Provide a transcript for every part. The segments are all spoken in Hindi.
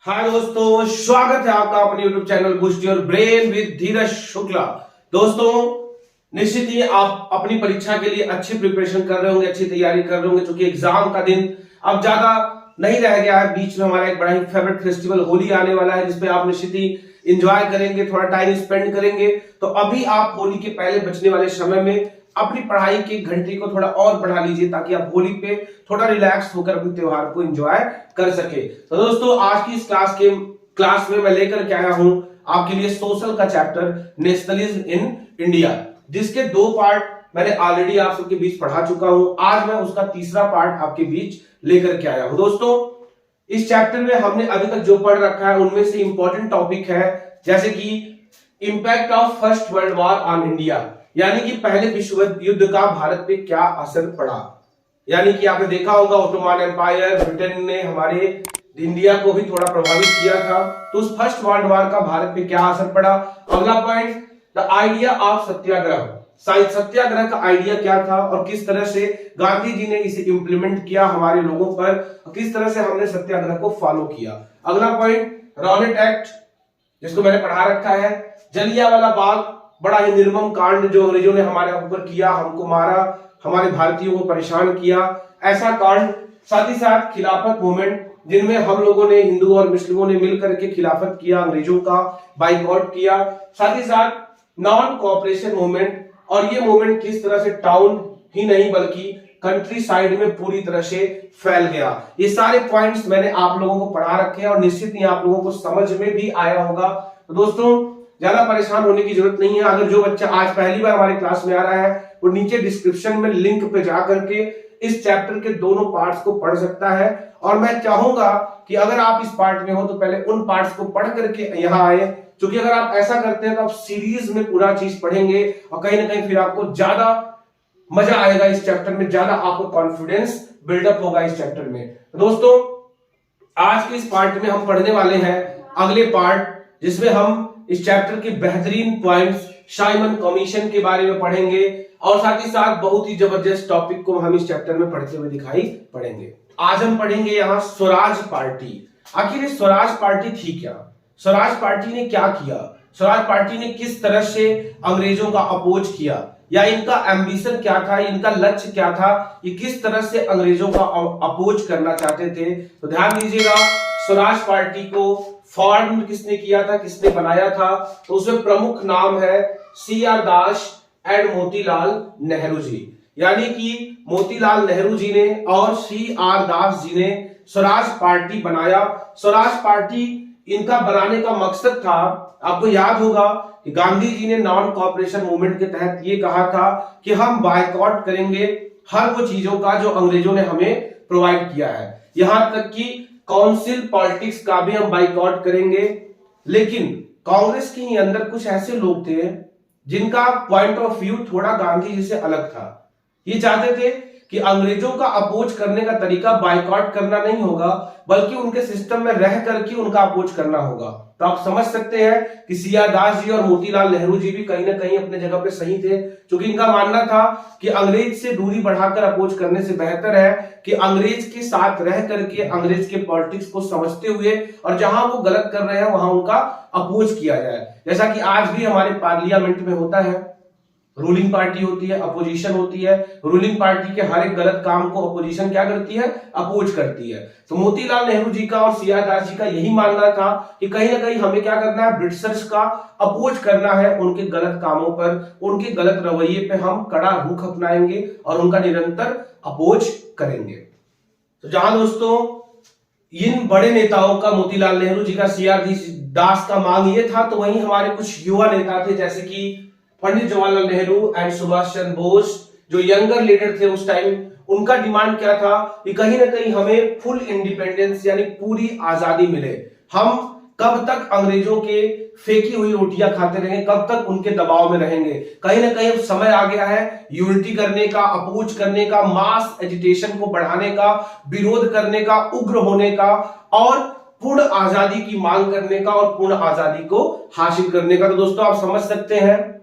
हाय दोस्तों, स्वागत है आपका अपने YouTube channel boost your brain with Dheeraj Shukla. दोस्तों, निश्चित ही आप अपनी परीक्षा के लिए अच्छी प्रिपरेशन कर रहे होंगे, अच्छी तैयारी कर रहे होंगे, क्योंकि एग्जाम का दिन अब ज्यादा नहीं रह गया है। बीच में हमारा एक बड़ा ही फेवरेट फेस्टिवल होली आने वाला है, जिसपे आप निश्चित ही इंजॉय करेंगे, थोड़ा टाइम स्पेंड करेंगे। तो अभी आप होली के पहले बचने वाले समय में अपनी पढ़ाई की घंटे को थोड़ा और बढ़ा लीजिए, ताकि आप होली पे थोड़ा रिलैक्स होकर अपने त्योहार को एंजॉय कर सके। तो दोस्तों, आज की इस क्लास में मैं लेकर के आया हूं आपके लिए सोशल का चैप्टर नेशनलिज्म इन इंडिया, जिसके दो पार्ट मैंने ऑलरेडी आप सबके बीच पढ़ा चुका हूं। आज मैं उसका तीसरा पार्ट आपके बीच लेकर के आया हूं। दोस्तों, इस चैप्टर में हमने अभी तक जो पढ़ रखा है उनमें से इंपॉर्टेंट टॉपिक है, जैसे कि impact of first world war on India, यानी कि पहले विश्व युद्ध का भारत पे क्या असर पड़ा। यानी कि आपने देखा होगा ओटोमन एम्पायर, ब्रिटेन ने हमारे इंडिया को भी थोड़ा प्रभावित किया था, तो उस फर्स्ट वर्ल्ड वॉर का भारत पे क्या असर पड़ा। अगला पॉइंट, द आइडिया ऑफ सत्याग्रह, सत्याग्रह का आइडिया क्या था और किस तरह से गांधी जी ने इसे इंप्लीमेंट किया हमारे लोगों पर, और किस तरह से हमने सत्याग्रह को फॉलो किया। अगला पॉइंट, रॉलेट एक्ट, जिसको मैंने पढ़ा रखा है। जलियांवाला बाग, बड़ा ही निर्मम कांड जो अंग्रेजों ने हमारे ऊपर किया, हमको मारा, हमारे भारतीयों को परेशान किया, ऐसा कांड। साथ ही साथ खिलाफत मूवमेंट, जिनमें हम लोगों ने, हिंदू और मुस्लिमों ने मिलकर के खिलाफत किया, अंग्रेजों का बाइकआउट किया। साथ ही साथ नॉन कोऑपरेशन मूवमेंट, और ये मूवमेंट किस तरह से टाउन ही नहीं बल्कि कंट्री साइड में पूरी तरह से फैल गया। ये सारे पॉइंट्स मैंने आप लोगों को पढ़ा रखे हैं और निश्चित ही आप लोगों को समझ में भी आया होगा। तो दोस्तों, ज्यादा परेशान होने की जरूरत नहीं है। अगर जो बच्चा आज पहली बार हमारे क्लास में आ रहा है, वो नीचे डिस्क्रिप्शन में लिंक पे जाकर के इस चैप्टर के दोनों पार्ट्स को पढ़ सकता है। और मैं चाहूंगा कि अगर आप इस पार्ट में हो तो पहले उन पार्ट्स को पढ़ करके यहाँ आए, क्योंकि अगर आप ऐसा करते हैं तो आप सीरीज में पूरा चीज पढ़ेंगे और कहीं ना कहीं फिर आपको ज्यादा मजा आएगा इस चैप्टर में, ज्यादा आपको कॉन्फिडेंस बिल्डअप होगा इस चैप्टर में। तो दोस्तों, आज के इस पार्ट में हम पढ़ने वाले हैं अगले पार्ट, जिसमें हम इस चैप्टर के बेहतरीन पॉइंट्स, साइमन कमीशन के बारे में पढ़ेंगे, और साथ ही साथ बहुत ही जबरदस्त टॉपिक को हम इस चैप्टर में पढ़ते हुए दिखाई पड़ेंगे। आज हम पढ़ेंगे यहाँ स्वराज पार्टी। आखिर ये स्वराज पार्टी थी क्या? स्वराज पार्टी ने क्या किया? स्वराज पार्टी ने किस तरह से अंग्रेजों का अपोज किया, या इनका एम्बिशन क्या था, इनका लक्ष्य क्या था, ये किस तरह से अंग्रेजों का अपोज करना चाहते थे? तो ध्यान दीजिएगा, स्वराज पार्टी को फॉर्म किसने किया था, किसने बनाया था? तो उसमें प्रमुख नाम है CR दास एंड मोतीलाल नेहरू जी। यानी कि मोतीलाल नेहरू जी ने और CR दास जी ने स्वराज पार्टी बनाया। स्वराज पार्टी इनका बनाने का मकसद था, आपको याद होगा कि गांधी जी ने नॉन कोऑपरेशन मूवमेंट के तहत ये कहा था कि हम बायकॉट करेंगे हर वो चीजों का जो अंग्रेजों ने हमें प्रोवाइड किया है, यहां तक कि काउंसिल पॉलिटिक्स का भी हम बाइकआउट करेंगे। लेकिन कांग्रेस के अंदर कुछ ऐसे लोग थे जिनका पॉइंट ऑफ व्यू थोड़ा गांधी जी से अलग था। ये चाहते थे कि अंग्रेजों का अपोज करने का तरीका बाइकआउट करना नहीं होगा, बल्कि उनके सिस्टम में रह करके उनका अपोज करना होगा। तो आप समझ सकते हैं कि CR दास जी और मोतीलाल नेहरू जी भी कहीं ना कहीं अपने जगह पे सही थे, क्योंकि इनका मानना था कि अंग्रेज से दूरी बढ़ाकर अपोज करने से बेहतर है कि अंग्रेज के साथ रह करके अंग्रेज के पॉलिटिक्स को समझते हुए, और जहां वो गलत कर रहे हैं वहां उनका अपोज किया जाए। जैसा कि आज भी हमारे पार्लियामेंट में होता है, रूलिंग पार्टी होती है, अपोजिशन होती है। रूलिंग पार्टी के हर एक गलत काम को अपोजिशन क्या करती है? अपोज करती है। तो मोतीलाल नेहरू जी का और CR दास जी का यही मानना था कि कहीं ना कहीं हमें क्या करना है, ब्रिटिशर्स का अपोज करना है, उनके गलत कामों पर, उनके गलत रवैये पे हम कड़ा रुख अपनाएंगे और उनका निरंतर अपोज करेंगे। तो जहां दोस्तों इन बड़े नेताओं का, मोतीलाल नेहरू जी का, CR दास का मांग ये था, तो वहीं हमारे कुछ युवा नेता थे, जैसे कि पंडित जवाहरलाल नेहरू एंड सुभाष चंद्र बोस, जो यंगर लीडर थे उस टाइम। उनका डिमांड क्या था कि कहीं ना कहीं हमें फुल इंडिपेंडेंस यानी पूरी आजादी मिले। हम कब तक अंग्रेजों के फेंकी हुई रोटियां खाते रहेंगे, कब तक उनके दबाव में रहेंगे? कहीं ना कहीं अब समय आ गया है यूनिटी करने का, अपोज करने का, मास एजिटेशन को बढ़ाने का, विरोध करने का, उग्र होने का, और पूर्ण आजादी की मांग करने का, और पूर्ण आजादी को हासिल करने का। तो दोस्तों, आप समझ सकते हैं,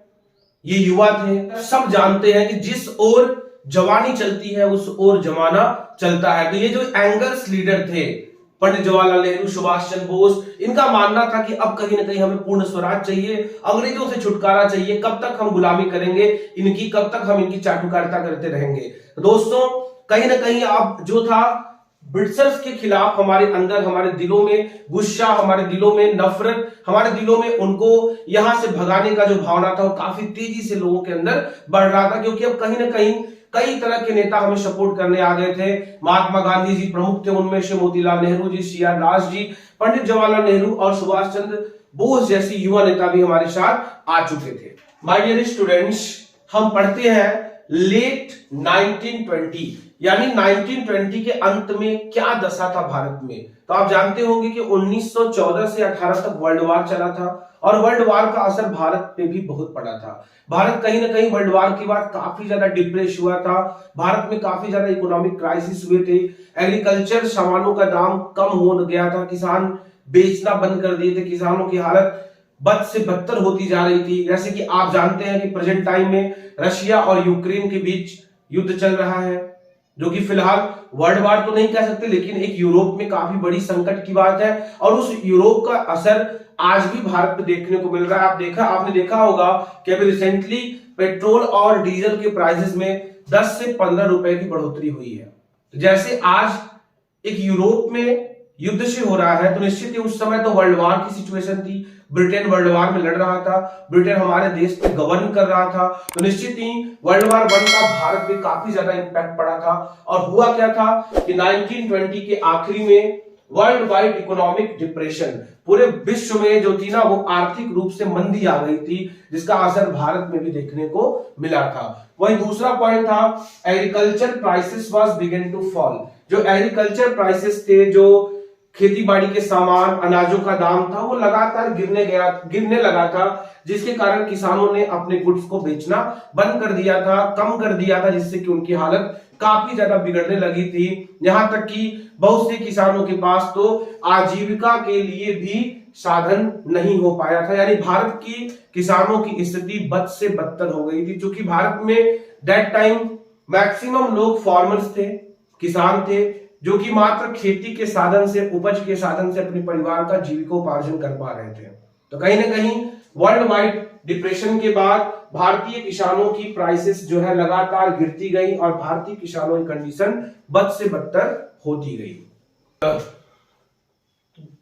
ये युवा थे, सब जानते हैं कि जिस ओर जवानी चलती है उस ओर जमाना चलता है। तो ये जो एंगर्स लीडर थे, पंडित जवाहरलाल नेहरू, सुभाष चंद्र बोस, इनका मानना था कि अब कहीं ना कहीं हमें पूर्ण स्वराज चाहिए, अंग्रेजों से छुटकारा चाहिए, कब तक हम गुलामी करेंगे इनकी, कब तक हम इनकी चाटुकारिता करते रहेंगे। दोस्तों कहीं ना कहीं अब जो था ब्रिटिशर्स के खिलाफ हमारे अंदर, हमारे दिलों में गुस्सा, हमारे दिलों में नफरत, हमारे दिलों में उनको यहां से भगाने का जो भावना था वो काफी तेजी से लोगों के अंदर बढ़ रहा था, क्योंकि अब कहीं ना कहीं कई तरह के नेता हमें सपोर्ट करने आ गए थे। महात्मा गांधी जी प्रमुख थे, उनमें से मोतीलाल नेहरू जी, CR दास जी, पंडित जवाहरलाल नेहरू और सुभाष चंद्र बोस जैसी युवा नेता भी हमारे साथ आ चुके थे। माय डियर स्टूडेंट्स, हम पढ़ते हैं लेट 1920 यानी 1920 के अंत में क्या दशा था भारत में। तो आप जानते होंगे कि 1914 से 18 तक वर्ल्ड वार चला था और वर्ल्ड वार का असर भारत पे भी बहुत पड़ा था। भारत कहीं ना कहीं वर्ल्ड वार के बाद काफी ज्यादा डिप्रेस हुआ था, भारत में काफी ज्यादा इकोनॉमिक क्राइसिस हुए थे, एग्रीकल्चर सामानों का दाम कम हो गया था, किसान बेचना बंद कर दिए थे, किसानों की हालत बद से बदतर होती जा रही थी। जैसे कि आप जानते हैं कि प्रेजेंट टाइम में रशिया और यूक्रेन के बीच युद्ध चल रहा है, जो कि फिलहाल वर्ल्ड वार तो नहीं कह सकते, लेकिन एक यूरोप में काफी बड़ी संकट की बात है और उस यूरोप का असर आज भी भारत में देखने को मिल रहा है। आपने देखा होगा कि अभी रिसेंटली पेट्रोल और डीजल के प्राइसेस में 10 से 15 रुपए की बढ़ोतरी हुई है। तो जैसे आज एक यूरोप में युद्ध से हो रहा है, तो निश्चित ही उस समय तो वर्ल्ड वार की सिचुएशन थी, ब्रिटेन वर्ल्ड वार में लड़ रहा था, ब्रिटेन हमारे देश पे गवर्न कर रहा था, तो निश्चित ही वर्ल्ड वार 1 का भारत पे काफी ज्यादा इंपैक्ट पड़ा था। और हुआ क्या था कि 1920 के आखिरी में वर्ल्ड वाइड इकोनॉमिक डिप्रेशन, पूरे विश्व में जो थी ना वो आर्थिक रूप से मंदी आ गई थी, जिसका असर भारत में भी देखने को मिला था। वही दूसरा पॉइंट था agriculture prices was begin to fall. जो एग्रीकल्चर प्राइसेस थे, जो खेती बाड़ी के सामान, अनाजों का दाम था, वो लगातार गिरने लगा था, जिसके कारण किसानों ने अपने गुड्स को बेचना बंद कर दिया था, कम कर दिया था, जिससे कि उनकी हालत काफी ज्यादा बिगड़ने लगी थी। यहां तक कि बहुत से किसानों के पास तो आजीविका के लिए भी साधन नहीं हो पाया था, यानी भारत की किसानों की स्थिति बद से बदतर हो गई थी। क्योंकि भारत में दैट टाइम मैक्सिमम लोग फार्मर्स थे, किसान थे, जो कि मात्र खेती के साधन से, उपज के साधन से अपने परिवार का जीविकोपार्जन कर पा रहे थे। तो कहीं ना कहीं वर्ल्ड वाइड डिप्रेशन के बाद भारतीय किसानों की प्राइसेस जो है लगातार गिरती गई और भारतीय किसानों की कंडीशन बद से बदतर होती गई।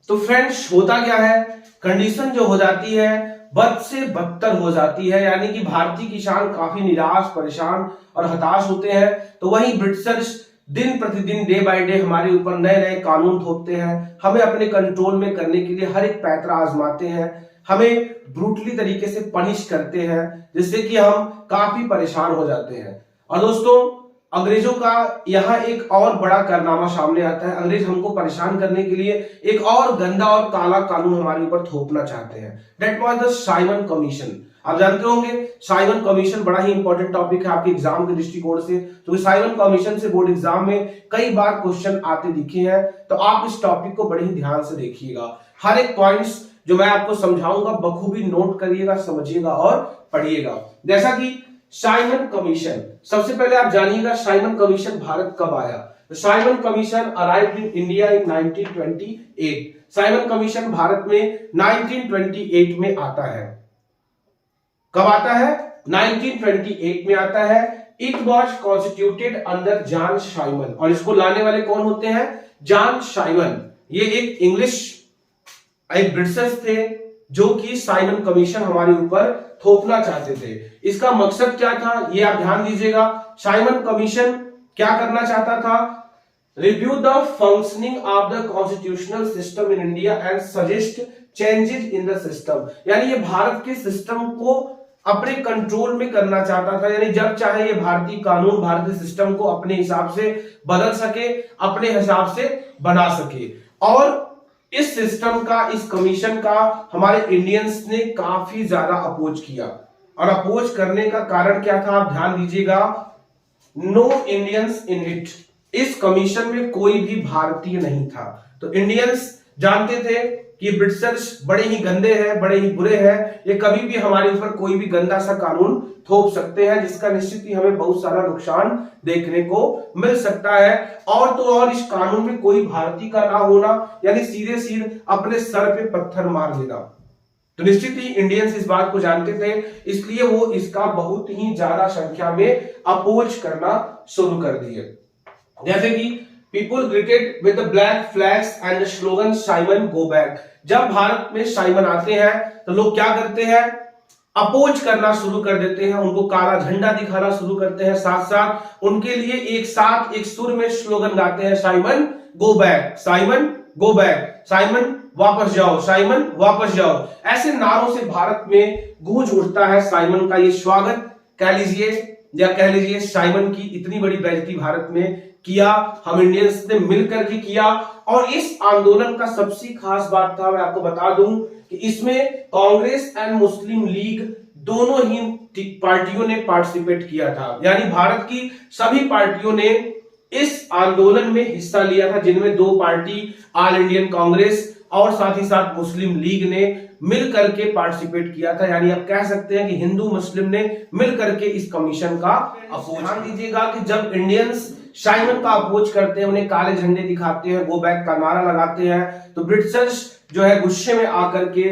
तो फ्रेंड्स होता क्या है, कंडीशन जो हो जाती है बद से बदतर हो जाती है, यानी कि भारतीय किसान काफी निराश, परेशान और हताश होते हैं। तो वहीं ब्रिटिशर्स दिन प्रतिदिन, डे बाय डे हमारे ऊपर नए नए कानून थोपते हैं, हमें अपने कंट्रोल में करने के लिए हर एक पैतरा आजमाते हैं, हमें ब्रूटली तरीके से पनिश करते हैं, जिससे कि हम काफी परेशान हो जाते हैं। और दोस्तों अंग्रेजों का यहाँ एक और बड़ा कारनामा सामने आता है। अंग्रेज हमको परेशान करने के लिए एक और गंदा और काला कानून हमारे ऊपर थोपना चाहते हैं। That was the Simon commission. आप जानते होंगे साइमन कमीशन बड़ा ही इंपॉर्टेंट टॉपिक है आपके एग्जाम के दृष्टिकोण से, तो साइमन कमीशन से बोर्ड एग्जाम में कई बार क्वेश्चन आते दिखे हैं। तो आप इस टॉपिक को बड़े ही ध्यान से देखिएगा, हर एक पॉइंट्स जो मैं आपको समझाऊंगा बखूबी नोट करिएगा, समझिएगा और पढ़िएगा। जैसा कि साइमन कमीशन, सबसे पहले आप जानिएगा साइमन कमीशन भारत कब आया। तो Simon commission arrived in India in 1928। Simon commission Bharat में 1928 में आता है। कब आता है? 1928 में आता है। It was constituted under John Simon, और इसको लाने वाले कौन होते हैं? John Simon. ये एक इंग्लिश ब्रिटिशर्स थे जो कि साइमन कमीशन हमारे ऊपर थोपना चाहते थे। इसका मकसद क्या था ये आप ध्यान दीजिएगा। साइमन कमीशन क्या करना चाहता था? Review the functioning of the constitutional system in India and suggest changes in the system. यानी ये भारत के सिस्टम को अपने कंट्रोल में करना चाहता था, यानी जब चाहे ये भारतीय कानून, भारतीय सिस्टम को अपने हिसाब से बदल सके, अपने हिसाब से बना सके। और इस सिस्टम का, इस कमीशन का हमारे इंडियंस ने काफी ज्यादा अपोज किया। और अपोज करने का कारण क्या था आप ध्यान दीजिएगा। No Indians in it. इस कमीशन में कोई भी भारतीय नहीं था। तो इंडियंस जानते थे कि ब्रिटिशर्स बड़े ही गंदे हैं, बड़े ही बुरे हैं, ये कभी भी हमारे ऊपर कोई भी गंदा सा कानून थोप सकते हैं, जिसका निश्चित ही हमें बहुत सारा नुकसान देखने को मिल सकता है। और तो और इस कानून में कोई भारतीय का ना होना, यानी सीधे सीधे अपने सर पे पत्थर मार देना, तो निश्चित ही इंडियंस इस बात को जानते थे, इसलिए वो इसका बहुत ही ज्यादा संख्या में अपोज करना शुरू कर दिए। जैसे कि people greeted with the black flags and the slogan Simon go back. जब भारत में साइमन आते हैं तो लोग क्या करते हैं, अपोज करना शुरू कर देते हैं, उनको काला झंडा दिखाना शुरू करते हैं, साथ साथ उनके लिए एक साथ एक सुर में स्लोगन गाते हैं, Simon go back, Simon go back, Simon वापस जाओ, साइमन वापस जाओ। ऐसे नारों से भारत में गूंज उठता है साइमन का ये स्वागत, कह लीजिए या कह लीजिए साइमन की इतनी बड़ी बेइज्जती भारत में किया, हम इंडियंस ने मिलकर के किया। और इस आंदोलन का सबसे खास बात था, मैं आपको बता दूं कि इसमें कांग्रेस एंड मुस्लिम लीग दोनों ही पार्टियों ने पार्टिसिपेट किया था, यानी भारत की सभी पार्टियों ने इस आंदोलन में हिस्सा लिया था, जिनमें दो पार्टी ऑल इंडियन कांग्रेस और साथ ही साथ मुस्लिम लीग ने मिल करके पार्टिसिपेट किया था। यानी आप कह सकते हैं कि हिंदू मुस्लिम ने मिल करके इस कमीशन का अपोज। ध्यान दीजिएगा कि जब इंडियंस साइमन का अपोज करते हैं, उन्हें काले झंडे दिखाते हैं, गो बैक का नारा लगाते हैं, तो ब्रिटिशर्स जो है गुस्से में आकर के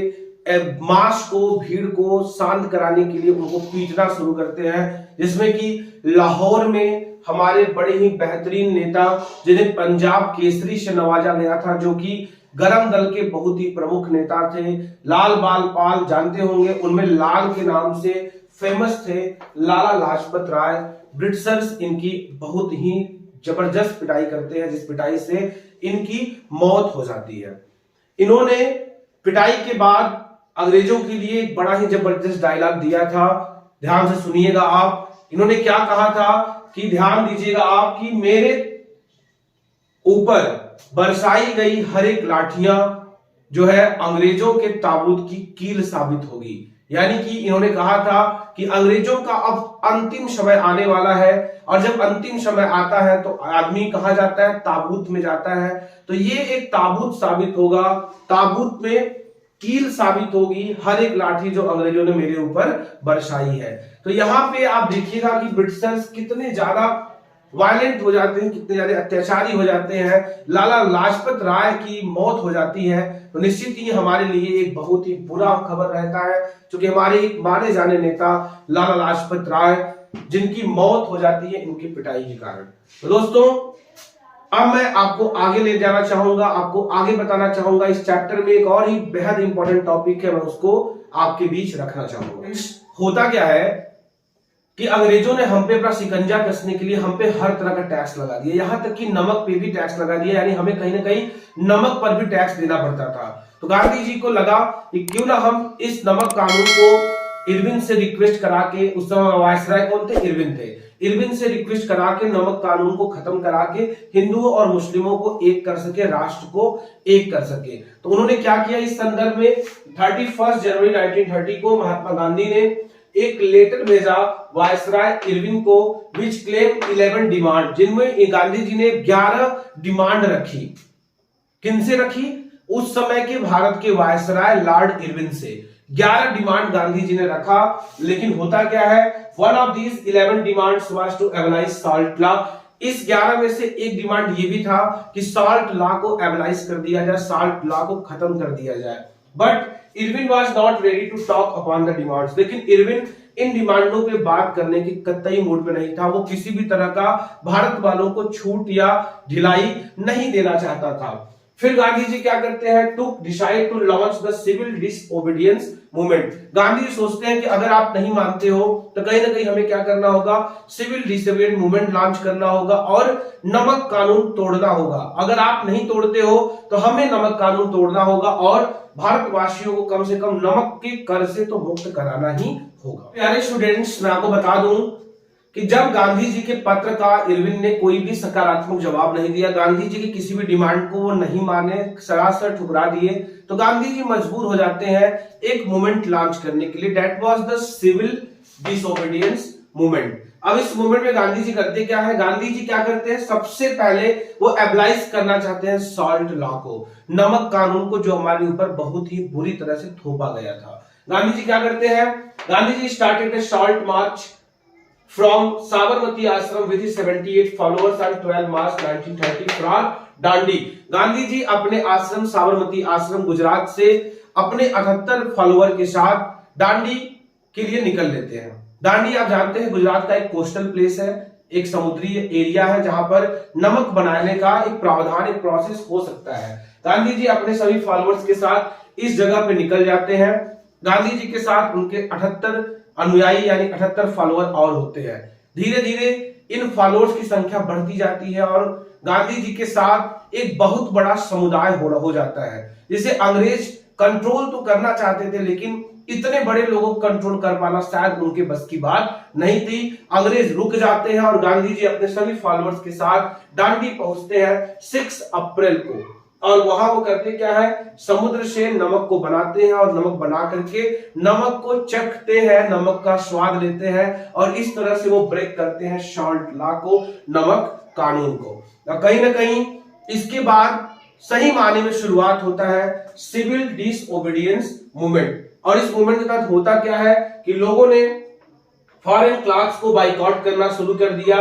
मास को, भीड़ को शांत कराने के लिए उनको पीटना शुरू करते हैं, जिसमें कि लाहौर में हमारे बड़े ही बेहतरीन नेता जिन्हें पंजाब केसरी से नवाजा गया था, जो कि गरम दल के बहुत ही प्रमुख नेता थे, लाल बाल पाल जानते होंगे, उनमें लाल के नाम से फेमस थे लाला लाजपत राय। ब्रिटिशर्स इनकी बहुत ही जबरदस्त पिटाई करते हैं, जिस पिटाई से इनकी मौत हो जाती है। इन्होंने पिटाई के बाद अंग्रेजों के लिए एक बड़ा ही जबरदस्त डायलॉग दिया था, ध्यान से सुनिएगा आप। इन्होंने क्या कहा था कि ध्यान दीजिएगा आप, कि मेरे ऊपर बरसाई गई हर एक लाठियां जो है अंग्रेजों के ताबूत की कील साबित होगी। यानी कि इन्होंने कहा था कि अंग्रेजों का अब अंतिम समय आने वाला है, और जब अंतिम समय आता है तो आदमी कहां जाता है, ताबूत में जाता है। तो ये एक ताबूत साबित होगा, ताबूत में कील साबित होगी हर एक लाठी जो अंग्रेजों ने मेरे ऊपर बरसाई है। तो यहां पे आप देखिएगा कि ब्रिटिशर्स कितने ज्यादा वायलेंट हो जाते हैं, कितने ज्यादा अत्याचारी हो जाते हैं, लाला लाजपत राय की मौत हो जाती है। तो निश्चित ही हमारे लिए एक बहुत ही बुरा खबर रहता है, क्योंकि हमारे माने जाने नेता लाला लाजपत राय जिनकी मौत हो जाती है इनकी पिटाई के कारण। तो दोस्तों, अब मैं आपको आगे ले जाना चाहूंगा, आपको आगे बताना चाहूंगा। इस चैप्टर में एक और ही बेहद इंपॉर्टेंट टॉपिक है, मैं उसको आपके बीच रखना चाहूंगा। होता क्या है कि अंग्रेजों ने हम पे अपना शिकंजा कसने के लिए हम पे हर तरह का टैक्स लगा दिया, यहां तक कि नमक पे भी टैक्स लगा दिया, यानी हमें कहीं ना कहीं नमक पर भी टैक्स देना पड़ता था। तो गांधी जी को लगा कि क्यों ना हम इस नमक कानून को इरविन से रिक्वेस्ट करा के, उस समय वायसराय कौन थे, इरविन थे, इरविन से रिक्वेस्ट करा के नमक कानून को खत्म करा के हिंदुओं और मुस्लिमों को एक कर सके, राष्ट्र को एक कर सके। तो उन्होंने क्या किया, इस संदर्भ में 31 जनवरी 1930 को महात्मा गांधी ने एक लेटर भेजा वायसराय इरविन को, विच क्लेम 11 डिमांड, जिनमें गांधी जी ने 11 डिमांड रखी। किनसे रखी, उस समय के भारत के वायसराय लॉर्ड इरविन से 11 डिमांड गांधी जी ने रखा। लेकिन होता क्या है, one of these 11 demands was to abolish salt law. इस 11 में से एक डिमांड ये भी था कि सॉल्ट लॉ को एबलाइज कर दिया जाए, सॉल्ट लॉ को खत्म कर दिया जाए। But Irwin was not ready to talk upon the demands. लेकिन इरविन इन डिमांडों पे बात करने की कतई मूड पे नहीं था, वो किसी भी तरह का भारत वालों को छूट या ढिलाई नहीं देना चाहता था। फिर गांधी जी क्या करते हैं, to decide to launch the civil disobedience movement. Gandhi ji सोचते हैं कि अगर आप नहीं मानते हो तो कहीं ना कहीं हमें क्या करना होगा, सिविल डिसओबीडियंस मूवमेंट लॉन्च करना होगा और नमक कानून तोड़ना होगा। अगर आप नहीं तोड़ते हो तो हमें नमक कानून तोड़ना होगा और भारतवासियों को कम से कम नमक के कर से तो मुक्त कराना ही होगा। प्यारे स्टूडेंट्स, मैं आपको बता दूं कि जब गांधी जी के पत्र का इरविन ने कोई भी सकारात्मक जवाब नहीं दिया, गांधी जी की किसी भी डिमांड को वो नहीं माने, सरासर ठुकरा दिए, तो गांधी जी मजबूर हो जाते हैं एक मूवमेंट लॉन्च करने के लिए, that was the civil disobedience movement. अब इस मूवमेंट में गांधी जी करते क्या है, गांधी जी क्या करते हैं, सबसे पहले वो एब्लाइज करना चाहते हैं सॉल्ट लॉ को, नमक कानून को, जो हमारे ऊपर बहुत ही बुरी तरह से थोपा गया था। गांधी जी क्या करते हैं, Gandhi ji started a salt march from Sabarmati Ashram with his 78 followers on 12 March 1930 from डांडी। गांधी जी अपने आश्रम साबरमती आश्रम गुजरात से अपने 78 फॉलोअर के साथ दांडी के लिए निकल लेते हैं। दांडी आप जानते हैं गुजरात का एक कोस्टल प्लेस है, एक समुद्री एरिया है जहां पर नमक बनाने का एक प्रावधान, एक प्रोसेस हो सकता है। गांधी जी अपने सभी फॉलोअर्स के साथ इस जगह पे निकल जाते हैं। गांधी जी के साथ उनके 78 अनुयायी यानी 78 फॉलोअर और होते हैं। धीरे धीरे इन फॉलोअर्स की संख्या बढ़ती जाती है और गांधी जी के साथ एक बहुत बड़ा समुदाय हो जाता है, जिसे अंग्रेज कंट्रोल तो करना चाहते थे लेकिन इतने बड़े लोगों को कंट्रोल कर पाना शायद उनके बस की बात नहीं थी। अंग्रेज रुक जाते हैं और गांधी जी अपने सभी फॉलोअर्स के साथ दांडी पहुंचते हैं 6 अप्रैल को, और वहां वो करते क्या है, समुद्र से नमक को बनाते हैं और नमक बना करके नमक को चखते हैं, नमक का स्वाद लेते हैं और इस तरह से वो ब्रेक करते हैं सॉल्ट लॉ को, नमक कानून को। कहीं ना कहीं इसके बाद सही मायने में शुरुआत होता है सिविल डिसओबीडियंस मूवमेंट। और इस मूवमेंट के तहत होता क्या है कि लोगों ने फॉरेन क्लॉथ्स को बाइकआउट करना शुरू कर दिया,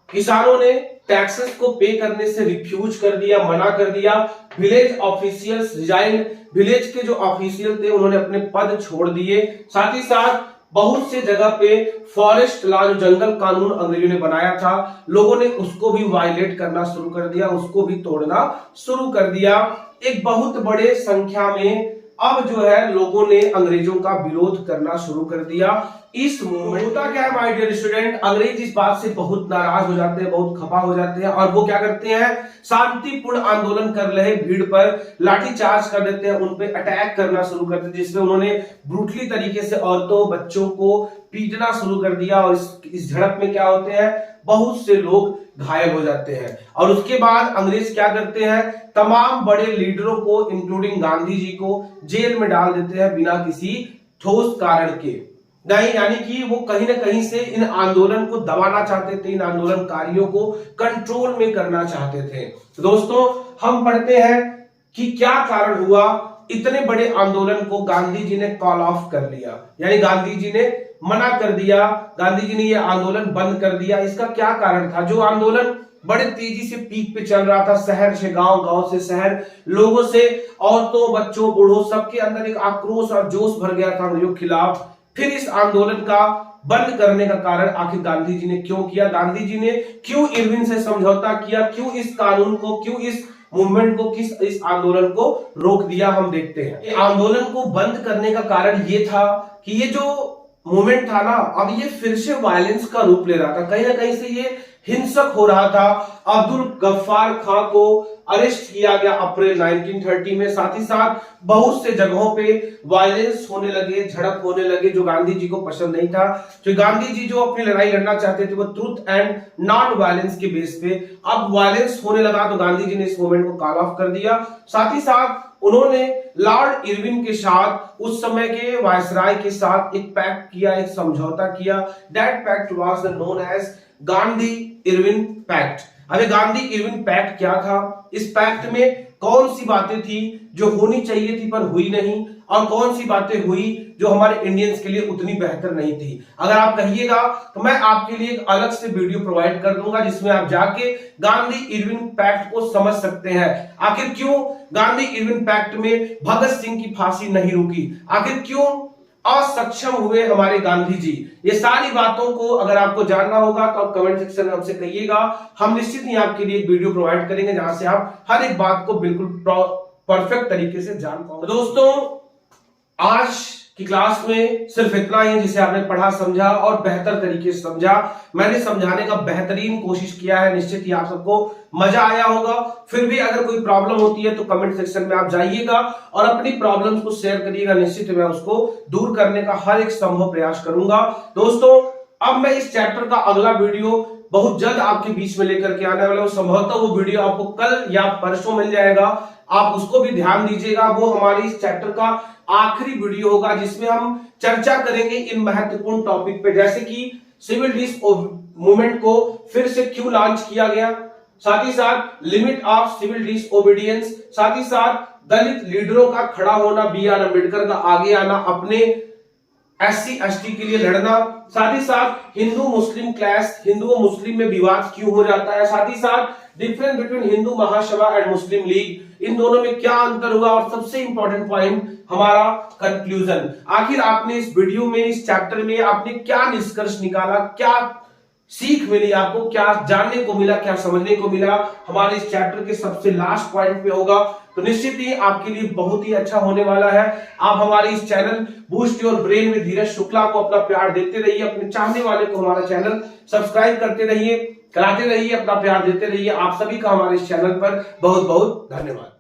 किसानों ने टैक्सेस को पे करने से रिफ्यूज कर दिया, मना कर दिया, विलेज ऑफिशियल्स रिजाइन, विलेज के जो ऑफिशियल थे उन्होंने अपने पद छोड़ दिए, साथ ही साथ बहुत से जगह पे फॉरेस्ट लॉ जो जंगल कानून अंग्रेजों ने बनाया था, लोगों ने उसको भी वायलेट करना शुरू कर दिया, उसको भी तोड़ना शुरू कर दिया। एक बहुत बड़े संख्या में अब जो है लोगों ने अंग्रेजों का विरोध करना शुरू कर दिया। इस मूवमेंट होता क्या है माय डियर स्टूडेंट, अंग्रेज इस बात से बहुत नाराज हो जाते हैं, बहुत खफा हो जाते हैं और वो क्या करते हैं, शांतिपूर्ण आंदोलन कर रहे भीड़ पर लाठीचार्ज कर देते हैं, उन पे अटैक करना शुरू करते हैं, जिसमें उन्होंने ब्रूटली तरीके से औरतों बच्चों को पीटना शुरू कर दिया और इस झड़प में क्या होते हैं, बहुत से लोग घायल हो जाते हैं। और उसके बाद अंग्रेज क्या करते हैं, तमाम बड़े लीडरों को इंक्लूडिंग गांधी जी को जेल में डाल देते हैं बिना किसी ठोस कारण के। नहीं, यानी कि वो कहीं ना कहीं से इन आंदोलन को दबाना चाहते थे, इन आंदोलनकारियों को कंट्रोल में करना चाहते थे। तो दोस्तों हम पढ़ते हैं कि क्या कारण हुआ, इतने बड़े आंदोलन को गांधी जी ने कॉल ऑफ कर लिया, यानी गांधी जी ने मना कर दिया, गांधी जी ने यह आंदोलन बंद कर दिया। इसका क्या कारण था, जो आंदोलन बड़े तेजी से पीक पे चल रहा था, शहर से गांव, गांव से शहर, लोगों से औरतों बच्चों बूढ़ों सबके अंदर एक आक्रोश और जोश भर गया था अंग्रेजों के खिलाफ। फिर इस आंदोलन का बंद करने का कारण आखिर गांधी जी ने क्यों किया, गांधी जी ने क्यों इरविन से समझौता किया, क्यों इस कानून को, क्यों इस मूवमेंट को, इस आंदोलन को रोक दिया, हम देखते हैं। आंदोलन को बंद करने का कारण ये था कि ये जो मूवमेंट था ना, अब ये फिर से वायलेंस का रूप ले रहा था, कहीं ना कहीं से ये हिंसक हो रहा था। अब्दुल गफ्फार खां को अरेस्ट किया गया अप्रैल 1930 में, साथ ही साथ बहुत से जगहों पे वायलेंस होने लगे, झड़प होने लगे, जो गांधी जी को पसंद नहीं था। जो गांधी जी जो अपनी लड़ाई लड़ना चाहते थे वो ट्रूथ एंड नॉन वायलेंस के बेस पे, अब वायलेंस होने लगा तो गांधी जी ने इस मूवमेंट को कॉल ऑफ कर दिया। साथ ही साथ उन्होंने लॉर्ड इरविन के साथ, उस समय के वायसराय के साथ एक पैक्ट किया, एक समझौता किया। That pact was known as Gandhi Irwin pact. अरे गांधी इरविन पैक्ट क्या था, इस पैक्ट में कौन सी बातें थी जो होनी चाहिए थी पर हुई नहीं, और कौन सी बातें हुई जो हमारे इंडियंस के लिए उतनी बेहतर नहीं थी। अगर आप कहिएगा तो मैं आपके लिए एक अलग से वीडियो प्रोवाइड कर दूंगा जिसमें आप जाके गांधी इरविन पैक्ट को समझ सकते हैं। आखिर क्यों गांधी इरविन पैक्ट में भगत सिंह की फांसी नहीं रुकी, आखिर क्यों असक्षम हुए हमारे गांधी जी। ये सारी बातों को अगर आपको जानना होगा तो आप कमेंट सेक्शन में हमसे कहिएगा, हम निश्चित ही आपके लिए एक वीडियो प्रोवाइड करेंगे जहां से आप हर एक बात को बिल्कुल परफेक्ट तरीके से जान पाओगे। दोस्तों आज की क्लास में सिर्फ इतना ही जिसे आपने पढ़ा समझा और बेहतर तरीके से समझा। मैंने समझाने का बेहतरीन कोशिश किया है, निश्चित ही आप सबको मजा आया होगा। फिर भी अगर कोई प्रॉब्लम होती है तो कमेंट सेक्शन में आप जाइएगा और अपनी प्रॉब्लम्स को शेयर करिएगा, निश्चित मैं उसको दूर करने का हर एक संभव प्रयास करूंगा। दोस्तों अब मैं इस चैप्टर का अगला वीडियो बहुत जल्द आपके बीच में लेकर के आने वाला हूं। संभवतः वो वीडियो आपको कल या परसों मिल जाएगा, आप उसको भी ध्यान दीजिएगा। वो हमारी इस चैप्टर का आखिरी वीडियो होगा जिसमें हम चर्चा करेंगे इन महत्वपूर्ण टॉपिक पे, जैसे कि सिविल डिस मूवमेंट को फिर से क्यों लॉन्च किया गया, साथ ही साथ लिमिट ऑफ सिविल डिसओबीडियंस, साथ ही साथ दलित लीडरों का खड़ा होना, B.R. अम्बेडकर का आगे आना, अपने SC ST के लिए लड़ना, साथ ही साथ हिंदू मुस्लिम क्लैश, हिंदू और मुस्लिम में विवाद क्यों हो जाता है, साथ ही साथ difference between Hindu Mahasabha and Muslim League, इन दोनों में क्या अंतर हुआ, और सबसे इंपॉर्टेंट पॉइंट हमारा कंक्लूजन। आखिर आपने इस वीडियो में, इस चैप्टर में आपने क्या निष्कर्ष निकाला, क्या सीख मिली, आपको क्या जानने को मिला, क्या समझने को मिला, हमारे इस चैप्टर के सबसे लास्ट पॉइंट पे होगा। तो निश्चित ही आपके लिए बहुत ही अच्छा होने वाला है। आप हमारे इस channel boost your brain with Dheeraj Shukla को अपना प्यार देते रहिए, अपने चाहने वाले को हमारा चैनल सब्सक्राइब करते रहिए, कराते रहिए, अपना प्यार देते रहिए। आप सभी का हमारे इस चैनल पर बहुत बहुत धन्यवाद।